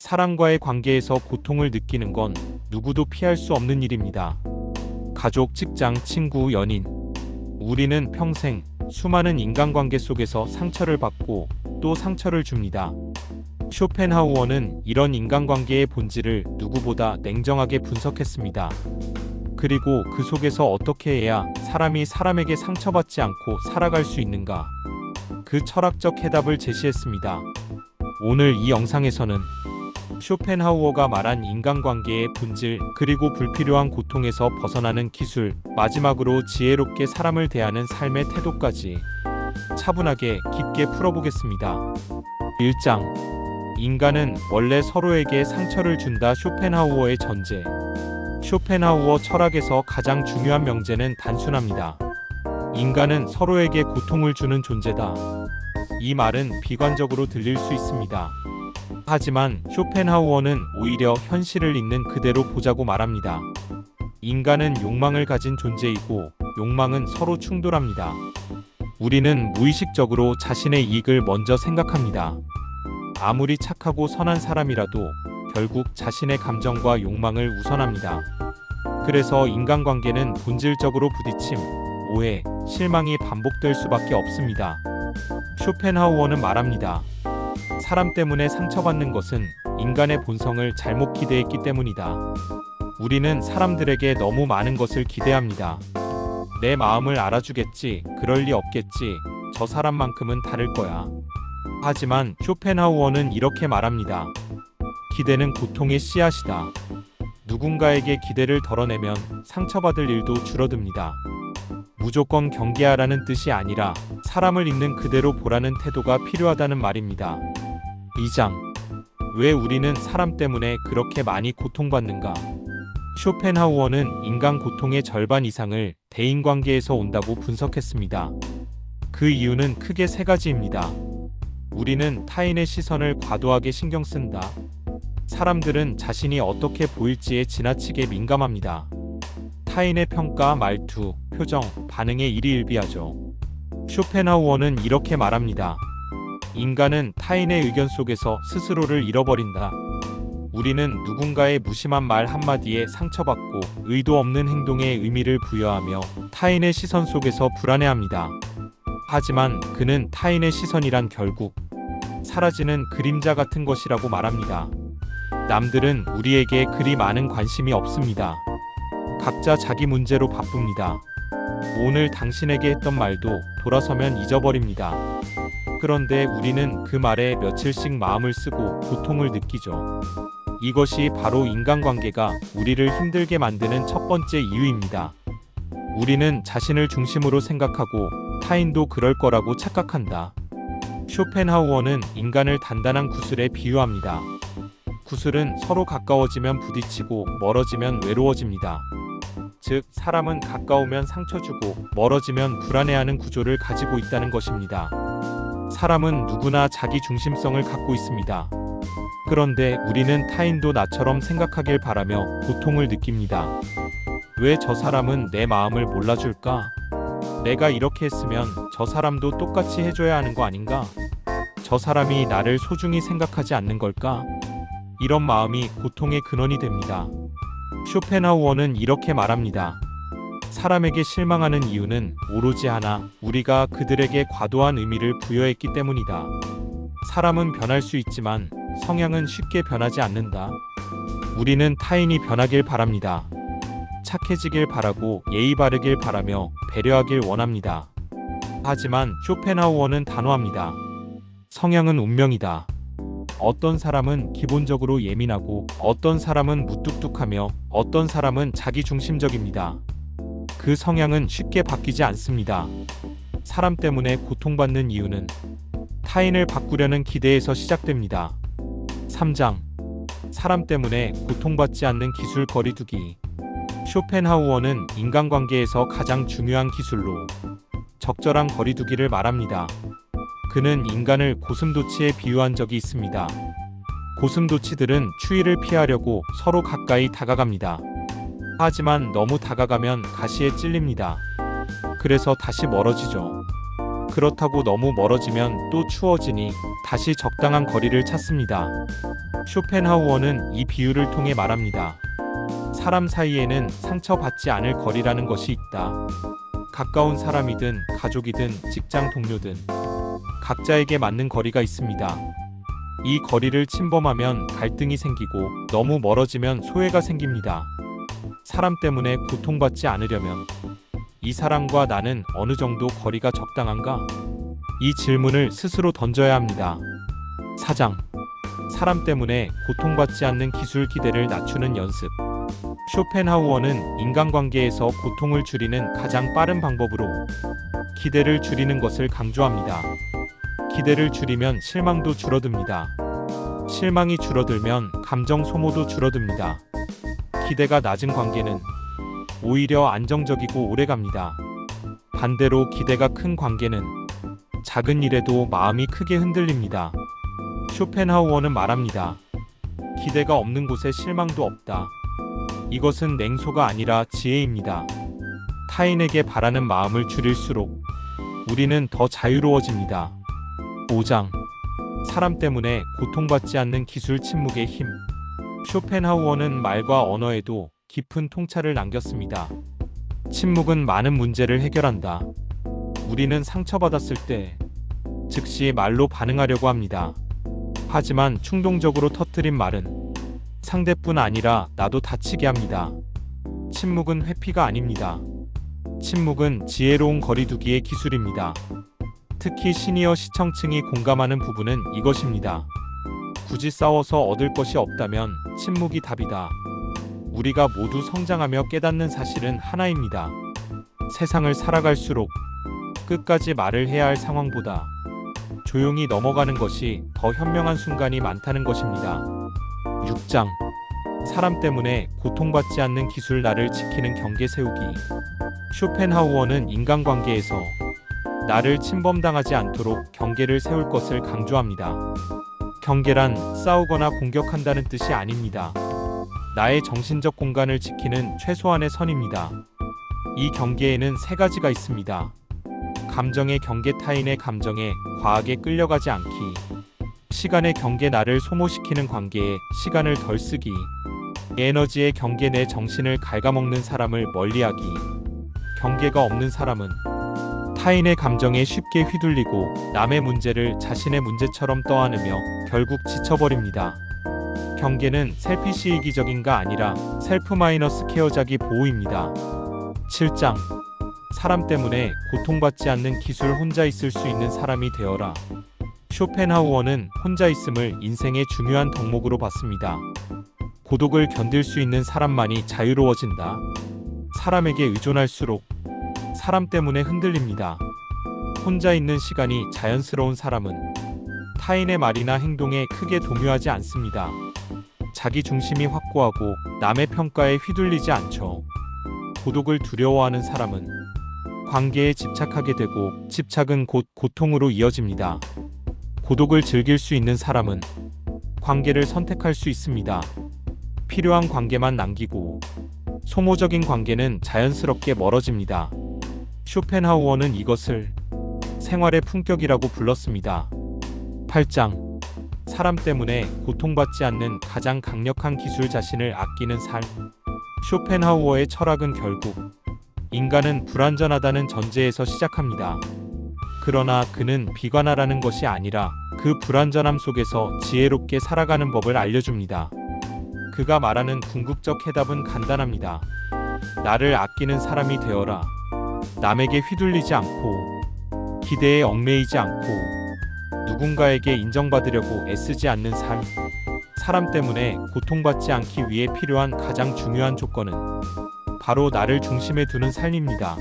사람과의 관계에서 고통을 느끼는 건 누구도 피할 수 없는 일입니다. 가족, 직장, 친구, 연인. 우리는 평생 수많은 인간관계 속에서 상처를 받고 또 상처를 줍니다. 쇼펜하우어는 이런 인간관계의 본질을 누구보다 냉정하게 분석했습니다. 그리고 그 속에서 어떻게 해야 사람이 사람에게 상처받지 않고 살아갈 수 있는가? 그 철학적 해답을 제시했습니다. 오늘 이 영상에서는 쇼펜하우어가 말한 인간관계의 본질, 그리고 불필요한 고통에서 벗어나는 기술, 마지막으로 지혜롭게 사람을 대하는 삶의 태도까지 차분하게 깊게 풀어보겠습니다. 1장. 인간은 원래 서로에게 상처를 준다. 쇼펜하우어의 전제. 쇼펜하우어 철학에서 가장 중요한 명제는 단순합니다. 인간은 서로에게 고통을 주는 존재다. 이 말은 비관적으로 들릴 수 있습니다. 하지만 쇼펜하우어는 오히려 현실을 있는 그대로 보자고 말합니다. 인간은 욕망을 가진 존재이고 욕망은 서로 충돌합니다. 우리는 무의식적으로 자신의 이익을 먼저 생각합니다. 아무리 착하고 선한 사람이라도 결국 자신의 감정과 욕망을 우선합니다. 그래서 인간관계는 본질적으로 부딪힘, 오해, 실망이 반복될 수밖에 없습니다. 쇼펜하우어는 말합니다. 사람 때문에 상처받는 것은 인간의 본성을 잘못 기대했기 때문이다. 우리는 사람들에게 너무 많은 것을 기대합니다. 내 마음을 알아주겠지, 그럴 리 없겠지, 저 사람만큼은 다를 거야. 하지만 쇼펜하우어는 이렇게 말합니다. 기대는 고통의 씨앗이다. 누군가에게 기대를 덜어내면 상처받을 일도 줄어듭니다. 무조건 경계하라는 뜻이 아니라 사람을 있는 그대로 보라는 태도가 필요하다는 말입니다. 2장. 왜 우리는 사람 때문에 그렇게 많이 고통받는가? 쇼펜하우어는 인간 고통의 절반 이상을 대인관계에서 온다고 분석했습니다. 그 이유는 크게 세 가지입니다. 우리는 타인의 시선을 과도하게 신경 쓴다. 사람들은 자신이 어떻게 보일지에 지나치게 민감합니다. 타인의 평가, 말투, 표정, 반응에 일희일비하죠. 쇼펜하우어는 이렇게 말합니다. 인간은 타인의 의견 속에서 스스로를 잃어버린다. 우리는 누군가의 무심한 말 한마디에 상처받고 의도 없는 행동에 의미를 부여하며 타인의 시선 속에서 불안해합니다. 하지만 그는 타인의 시선이란 결국 사라지는 그림자 같은 것이라고 말합니다. 남들은 우리에게 그리 많은 관심이 없습니다. 각자 자기 문제로 바쁩니다. 오늘 당신에게 했던 말도 돌아서면 잊어버립니다. 그런데 우리는 그 말에 며칠씩 마음을 쓰고 고통을 느끼죠. 이것이 바로 인간관계가 우리를 힘들게 만드는 첫 번째 이유입니다. 우리는 자신을 중심으로 생각하고 타인도 그럴 거라고 착각한다. 쇼펜하우어는 인간을 단단한 구슬에 비유합니다. 구슬은 서로 가까워지면 부딪히고 멀어지면 외로워집니다. 즉, 사람은 가까우면 상처 주고 멀어지면 불안해하는 구조를 가지고 있다는 것입니다. 사람은 누구나 자기 중심성을 갖고 있습니다. 그런데 우리는 타인도 나처럼 생각하길 바라며 고통을 느낍니다. 왜 저 사람은 내 마음을 몰라줄까? 내가 이렇게 했으면 저 사람도 똑같이 해줘야 하는 거 아닌가? 저 사람이 나를 소중히 생각하지 않는 걸까? 이런 마음이 고통의 근원이 됩니다. 쇼펜하우어는 이렇게 말합니다. 사람에게 실망하는 이유는 오로지 하나, 우리가 그들에게 과도한 의미를 부여했기 때문이다. 사람은 변할 수 있지만 성향은 쉽게 변하지 않는다. 우리는 타인이 변하길 바랍니다. 착해지길 바라고 예의 바르길 바라며 배려하길 원합니다. 하지만 쇼펜하우어는 단호합니다. 성향은 운명이다. 어떤 사람은 기본적으로 예민하고 어떤 사람은 무뚝뚝하며 어떤 사람은 자기중심적입니다. 그 성향은 쉽게 바뀌지 않습니다. 사람 때문에 고통받는 이유는 타인을 바꾸려는 기대에서 시작됩니다. 3장. 사람 때문에 고통받지 않는 기술 거리두기. 쇼펜하우어는 인간관계에서 가장 중요한 기술로 적절한 거리두기를 말합니다. 그는 인간을 고슴도치에 비유한 적이 있습니다. 고슴도치들은 추위를 피하려고 서로 가까이 다가갑니다. 하지만 너무 다가가면 가시에 찔립니다. 그래서 다시 멀어지죠. 그렇다고 너무 멀어지면 또 추워지니 다시 적당한 거리를 찾습니다. 쇼펜하우어는 이 비유를 통해 말합니다. 사람 사이에는 상처받지 않을 거리라는 것이 있다. 가까운 사람이든 가족이든 직장 동료든 각자에게 맞는 거리가 있습니다. 이 거리를 침범하면 갈등이 생기고 너무 멀어지면 소외가 생깁니다. 사람 때문에 고통받지 않으려면 이 사람과 나는 어느 정도 거리가 적당한가? 이 질문을 스스로 던져야 합니다. 4장. 사람 때문에 고통받지 않는 기술 기대를 낮추는 연습. 쇼펜하우어는 인간관계에서 고통을 줄이는 가장 빠른 방법으로 기대를 줄이는 것을 강조합니다. 기대를 줄이면 실망도 줄어듭니다. 실망이 줄어들면 감정 소모도 줄어듭니다. 기대가 낮은 관계는 오히려 안정적이고 오래갑니다. 반대로 기대가 큰 관계는 작은 일에도 마음이 크게 흔들립니다. 쇼펜하우어는 말합니다. 기대가 없는 곳에 실망도 없다. 이것은 냉소가 아니라 지혜입니다. 타인에게 바라는 마음을 줄일수록 우리는 더 자유로워집니다. 5장. 사람 때문에 고통받지 않는 기술 침묵의 힘. 쇼펜하우어는 말과 언어에도 깊은 통찰을 남겼습니다. 침묵은 많은 문제를 해결한다. 우리는 상처받았을 때 즉시 말로 반응하려고 합니다. 하지만 충동적으로 터뜨린 말은 상대뿐 아니라 나도 다치게 합니다. 침묵은 회피가 아닙니다. 침묵은 지혜로운 거리두기의 기술입니다. 특히 시니어 시청층이 공감하는 부분은 이것입니다. 굳이 싸워서 얻을 것이 없다면 침묵이 답이다. 우리가 모두 성장하며 깨닫는 사실은 하나입니다. 세상을 살아갈수록 끝까지 말을 해야 할 상황보다 조용히 넘어가는 것이 더 현명한 순간이 많다는 것입니다. 6장. 사람 때문에 고통받지 않는 기술 나를 지키는 경계 세우기. 쇼펜하우어는 인간관계에서 나를 침범당하지 않도록 경계를 세울 것을 강조합니다. 경계란 싸우거나 공격한다는 뜻이 아닙니다. 나의 정신적 공간을 지키는 최소한의 선입니다. 이 경계에는 세 가지가 있습니다. 감정의 경계, 타인의 감정에 과하게 끌려가지 않기. 시간의 경계, 나를 소모시키는 관계에 시간을 덜 쓰기. 에너지의 경계, 내 정신을 갉아먹는 사람을 멀리하기. 경계가 없는 사람은 타인의 감정에 쉽게 휘둘리고 남의 문제를 자신의 문제처럼 떠안으며 결국 지쳐버립니다. 경계는 셀피시 이기적인가 아니라 셀프 마이너스 케어, 자기 보호입니다. 7장. 사람 때문에 고통받지 않는 기술, 혼자 있을 수 있는 사람이 되어라. 쇼펜하우어는 혼자 있음을 인생의 중요한 덕목으로 봤습니다. 고독을 견딜 수 있는 사람만이 자유로워진다. 사람에게 의존할수록 사람 때문에 흔들립니다. 혼자 있는 시간이 자연스러운 사람은 타인의 말이나 행동에 크게 동요하지 않습니다. 자기 중심이 확고하고 남의 평가에 휘둘리지 않죠. 고독을 두려워하는 사람은 관계에 집착하게 되고 집착은 곧 고통으로 이어집니다. 고독을 즐길 수 있는 사람은 관계를 선택할 수 있습니다. 필요한 관계만 남기고 소모적인 관계는 자연스럽게 멀어집니다. 쇼펜하우어는 이것을 생활의 품격이라고 불렀습니다. 8장. 사람 때문에 고통받지 않는 가장 강력한 기술, 자신을 아끼는 삶. 쇼펜하우어의 철학은 결국 인간은 불완전하다는 전제에서 시작합니다. 그러나 그는 비관하라는 것이 아니라 그 불완전함 속에서 지혜롭게 살아가는 법을 알려줍니다. 그가 말하는 궁극적 해답은 간단합니다. 나를 아끼는 사람이 되어라. 남에게 휘둘리지 않고 기대에 얽매이지 않고 누군가에게 인정받으려고 애쓰지 않는 삶. 사람 때문에 고통받지 않기 위해 필요한 가장 중요한 조건은 바로 나를 중심에 두는 삶입니다.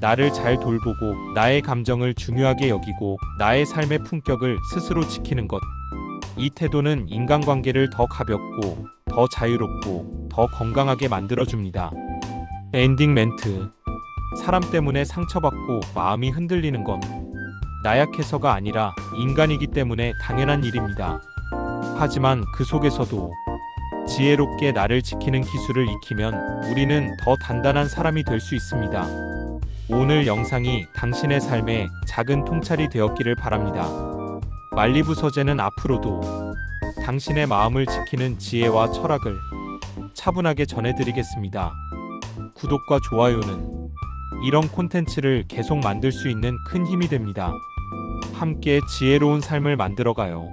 나를 잘 돌보고 나의 감정을 중요하게 여기고 나의 삶의 품격을 스스로 지키는 것. 이 태도는 인간관계를 더 가볍고 더 자유롭고 더 건강하게 만들어줍니다. 엔딩 멘트. 사람 때문에 상처받고 마음이 흔들리는 건 나약해서가 아니라 인간이기 때문에 당연한 일입니다. 하지만 그 속에서도 지혜롭게 나를 지키는 기술을 익히면 우리는 더 단단한 사람이 될 수 있습니다. 오늘 영상이 당신의 삶에 작은 통찰이 되었기를 바랍니다. 말리부 서재는 앞으로도 당신의 마음을 지키는 지혜와 철학을 차분하게 전해드리겠습니다. 구독과 좋아요는 이런 콘텐츠를 계속 만들 수 있는 큰 힘이 됩니다. 함께 지혜로운 삶을 만들어가요.